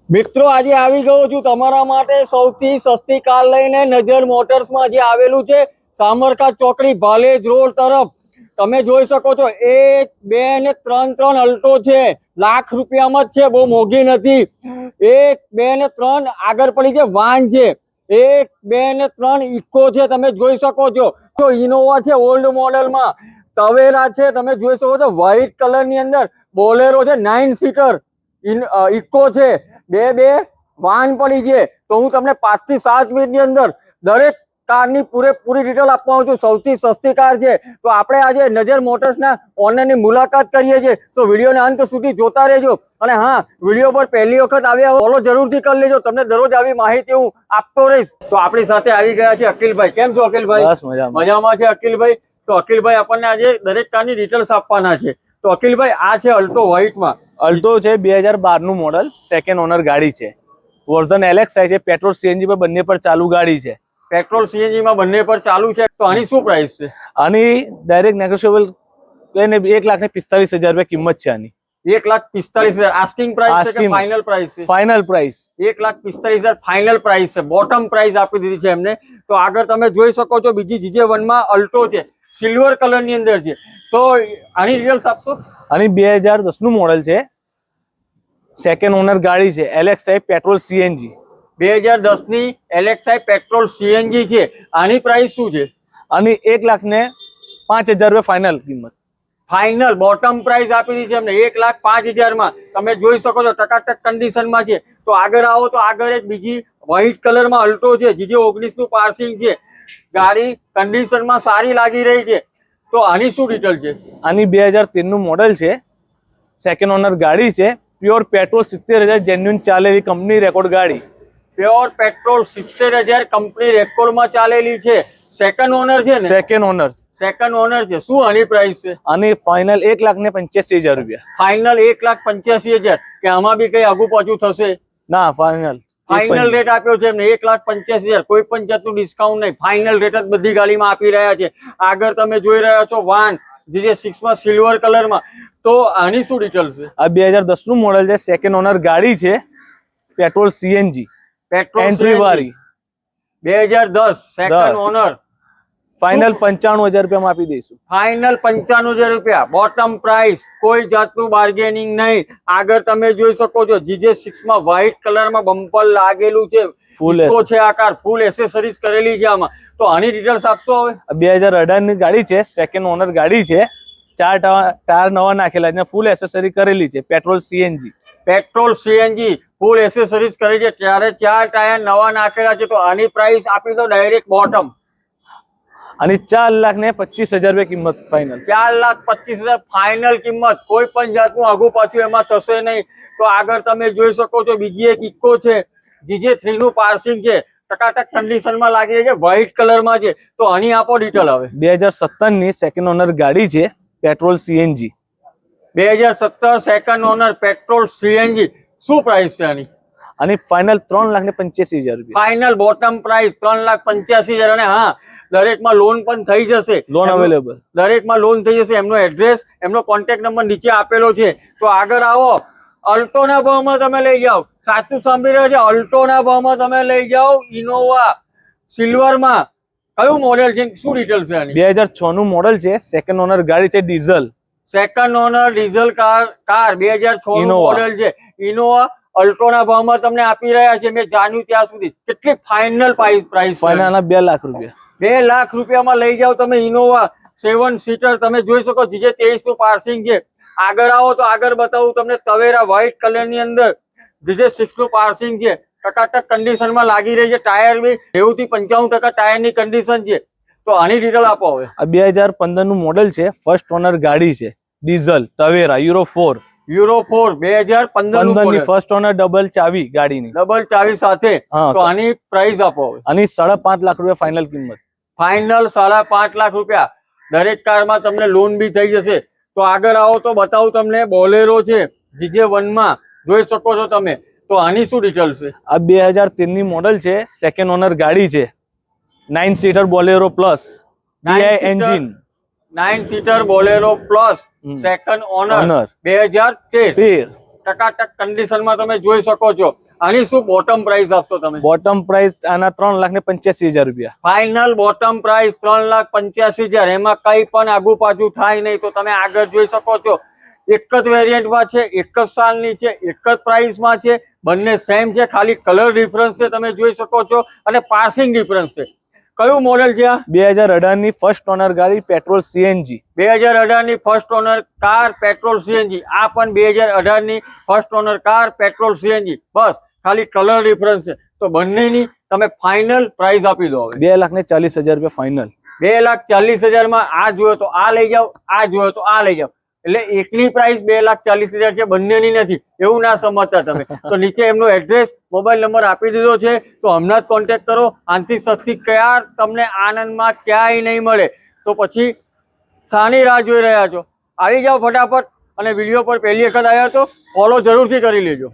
મિત્રો આજે આવી ગયો છું તમારા માટે સૌથી સસ્તી કાર લઈને નજર મોટર્સમાં જે આવેલું છે સામરકા ચોકડી ભાલેજ રોડ તરફ તમે જોઈ શકો છો 1 2 ને 3 અલ્ટો છે લાખ રૂપિયામાં જ છે, બહુ મોંઘી નથી। 1 2 ને 3 આગળ પડી છે વાન છે, 1 2 ને 3 ઇકો છે, તમે જોઈ શકો છો। તો ઇનોવા છે ઓલ્ડ મોડેલમાં, તવેરા છે તમે જોઈ શકો છો વ્હાઈટ કલરની અંદર, બોલેરો છે 9 સીટર, ઇકો છે, બે વાહન પડી છે। તો હું તમને 5 થી 7 મિનિટની અંદર દરેક કારની પૂરેપૂરી ડિટેલ આપવાનું છું। સૌથી સસ્તી કાર છે તો આપણે આજે નજર મોટર્સના ઓનરની મુલાકાત કરીએ છીએ, તો વિડીયોના અંત સુધી જોતા રહેજો। અને હા, વિડીયો પર પહેલી વખત આવ્યા ફોલો જરૂરથી કરી લેજો, તમને દરરોજ આવી માહિતી હું આપતો રહીશ। તો આપણી સાથે આવી ગયા છે અખિલભાઈ। કેમ છો અખિલભાઈ? બસ મજામાં છે અખિલભાઈ। તો અખિલભાઈ આપણને આજે દરેક કારની ડિટેલ્સ આપવાના છે। તો અખિલભાઈ આ છે અલ્ટો વ્હાઈટમાં, અલ્ટો છે 2012 નું મોડલ, સેકન્ડ ઓનર ગાડી છે, વર્ઝન LXi છે, પેટ્રોલ સીએનજી પર બંને પર ચાલુ ગાડી છે। પેટ્રોલ સીએનજી માં બંને પર ચાલુ છે। તો આની શું પ્રાઇસ છે? આની ડાયરેક્ટ નેગોશિયેબલ લઈને 1,45,000 રૂપિયા કિંમત છે આની। 1,45,000 આસ્કિંગ પ્રાઇસ છે કે ફાઇનલ પ્રાઇસ છે? ફાઇનલ પ્રાઇસ 1,45,000 ફાઇનલ પ્રાઇસ છે, બોટમ પ્રાઇસ આપી દીધી છે એમને। તો આગળ તમે જોઈ શકો છો બીજી GJ1 માં અલ્ટો છે, સિલ્વર કલર ની અંદર છે। તો આની ડિટેલ્સ આપશો? આની 2010 નું મોડલ છે, સેકન્ડ ઓનર ગાડી છે, LXi પેટ્રોલ સીએનજી। 2010 ની LXi પેટ્રોલ સીએનજી છે। આની પ્રાઇસ શું છે? આની 1,05,000 રૂપિયા ફાઇનલ કિંમત। ફાઇનલ બોટમ પ્રાઇસ આપી દીધી છે એમને 1,05,000 માં। તમે જોઈ શકો છો ટકાટક કન્ડિશન માં છે। તો આગળ આવો તો આગળ એક બીજી વ્હાઈટ કલર માં અલ્ટો છે, GJ19 નું પાર્સિંગ છે, ગાડી કન્ડિશન માં સારી લાગી રહી છે। તો આની શું ડિટેલ છે? આની 2013 નું મોડલ છે, સેકન્ડ ઓનર ગાડી છે, પ્યોર પેટ્રોલ 70,000 જેન્યુન ચાલેલી કંપની રેકોર્ડ ગાડી। પ્યોર પેટ્રોલ 70,000 કંપની રેકોર્ડમાં ચાલેલી છે, સેકન્ડ ઓનર છે ને? સેકન્ડ ઓનર છે। શું આની પ્રાઇસ છે? આની ફાઇનલ 1,85,000 રૂપિયા। ફાઇનલ 1,85,000 કે આમાં બી કઈ આગુ પાછું થશે? ના, ફાઇનલ રેટ આપ્યો છે એમને 1,85,000, કોઈ પણ જાતનું ડિસ્કાઉન્ટ નહીં, ફાઇનલ રેટ જ બધી ગાડીમાં આપી રહ્યા છે। આગળ તમે જોઈ રહ્યા છો વાન GJ6 માં સિલ્વર કલરમાં। તો આની શું ડિટેલ છે? આ 2010 નું મોડલ છે, સેકન્ડ ઓનર ગાડી છે, પેટ્રોલ સીએનજી, પેટ્રોલ એન્ટ્રી વાળી, 2010 સેકન્ડ ઓનર। ફાઇનલ 95,000 રૂપિયામાં આપી દઈશું। ફાઇનલ 95,000 રૂપિયા, બોટમ પ્રાઇસ, કોઈ જાતનું બાર્ગેનિંગ નહીં। આગળ તમે જોઈ શકો છો GJ6 માં વ્હાઈટ કલરમાં બમ્પર લાગેલું છે, ઇકો છે આ કાર, ફૂલ એસેસરીઝ કરેલી છે આમાં। તો આની ડિટેલ્સ આપશો હવે? 2018 ની ગાડી છે, સેકન્ડ ઓનર ગાડી છે, 4 ટાયર નવા નાખેલા છે, ફૂલ એસેસરી કરેલી છે, પેટ્રોલ સીએનજી। પેટ્રોલ સીએનજી ફૂલ એસેસરીઝ કરી છે, ત્યારે 4 ટાયર નવા નાખેલા છે। તો આની પ્રાઇસ આપી દો ડાયરેક્ટ બોટમ। આની 4,25,000 રૂપિયા કિંમત ફાઇનલ। 4,25,000 ફાઇનલ કિંમત, કોઈ પણ જાતનું આગુ પાછું એમાં થશે નહીં। તો આગળ તમે જોઈ શકો છો બીજી એક ઇકો છે, GJ3 નું પાર્સિંગ છે, ટકાટક કન્ડિશનમાં લાગી છે, વ્હાઈટ કલરમાં છે। તો આની આપો ડિટેલ હવે। 2017 ની સેકન્ડ ઓનર ગાડી છે, petrol CNG. 2017 second owner petrol CNG, શું પ્રાઇસ છે આની? આની ફાઇનલ 3,85,000 રૂપિયા, ફાઇનલ બોટમ પ્રાઇસ 3,85,000। અને હા, દરેકમાં લોન પણ થઈ જશે, લોન અવેલેબલ, દરેકમાં લોન થઈ જશે। એમનો એડ્રેસ, એમનો કોન્ટેક્ટ નંબર નીચે આપેલો છે। તો આગળ આવો, અલ્ટોના ભાવમાં તમે લઈ જાઓ, સાચું સાંભળી રહ્યો છે, અલ્ટોના ભાવમાં તમે લઈ જાઓ ઇનોવા સિલ્વરમાં। કયું મોડેલ છે, શું ડિટેલ છે આની? 2006 નું મોડલ છે, સેકન્ડ ઓનર ગાડી છે, diesel, second owner diesel car 2006 નું મોડેલ છે, ઇનોવા। અલ્ટોના ભાવમાં તમને આપી રહ્યા છે, મેં જાણ્યું ત્યાં સુધી। કેટલી ફાઇનલ પ્રાઇસ? ફાઇનલ 2 લાખ રૂપિયા, 2 લાખ રૂપિયામાં લઈ જાઓ તમે ઇનોવા 7 સીટર। તમે જોઈ શકો GJ23 નું પાર્સિંગ છે। આગળ આવો તો આગળ બતાવું તમને તવેરા વ્હાઈટ કલર ની અંદર, GJ6 નું પાર્સિંગ છે, ટકાટક કન્ડિશનમાં લાગી રહી છે, ટાયર બી 90 થી 95% ટાયરની કન્ડિશન છે। તો આની ડિટેલ આપો હવે। આ 2015 નું મોડલ છે, ફર્સ્ટ ઓનર ગાડી છે, ડીઝલ, તવેરા, યુરો 4 2015 ની ફર્સ્ટ ઓનર, ડબલ ચાવી ગાડીની, ડબલ ચાવી સાથે। તો આની પ્રાઇસ આપો હવે। આની 5.5 લાખ રૂપિયા ફાઇનલ કિંમત। ફાઇનલ 5.5 લાખ રૂપિયા, દરેક કારમાં તમને લોન બી થઈ જશે। તો આગળ આવો તો બતાવું તમને બોલેરો છે, GJ1 માં જોઈ શકો છો તમે। તો આની શું ડિટેલ છે? આ 2013 ની મોડલ છે, સેકન્ડ ઓનર ગાડી છે, 9 seater Bolero plus, engine, 9 seater Bolero plus, second owner, 2013 ટકાટક કન્ડિશનમાં તમે જોઈ શકો છો. આની શું બોટમ પ્રાઇસ આપશો તમે? બોટમ પ્રાઇસ આના 3,85,000 રૂપિયા. Final bottom price 3,85,000. એમાં કઈ પણ આગુ પાછું થાય નહીં. તો તમે આગળ જોઈ શકો છો, એક જ વેરિયન્ટમાં છે, એક જ સાલની છે, એક જ પ્રાઇસમાં છે, બંને સેમ છે, ખાલી કલર ડિફરન્સ છે તમે જોઈ શકો છો, અને પાસિંગ ડિફરન્સ છે. કયું મોડેલ છે આ? 2018 ની ફર્સ્ટ ઓનર ગાડી, પેટ્રોલ સીએનજી. 2018 ની first owner car petrol CNG. આ પણ 2018 ની first owner car petrol CNG. બસ ખાલી કલર ડિફરન્સ છે. તો બંનેની તમે ફાઇનલ પ્રાઇસ આપી દો હવે. 2,40,000 રૂપિયા ફાઇનલ. 2,40,000 માં આ જોયો તો આ લઈ જાઓ, આ જોયો તો આ લઈ જાઓ. એટલે એકની પ્રાઇસ 2,40,000 છે, બંનેની નથી, એવું ના સમજતા તમે. તો નીચે એમનો એડ્રેસ, મોબાઈલ નંબર આપી દીધો છે, તો હમણાં જ કોન્ટેક્ટ કરો. આનાથી સસ્તી ક્યાર તમને આનંદમાં ક્યાંય નહીં મળે. તો પછી શાની રાહ જોઈ રહ્યા છો? આવી જાઓ ફટાફટ. અને વિડીયો પર પહેલી વખત આવ્યા તો ફોલો જરૂરથી કરી લેજો.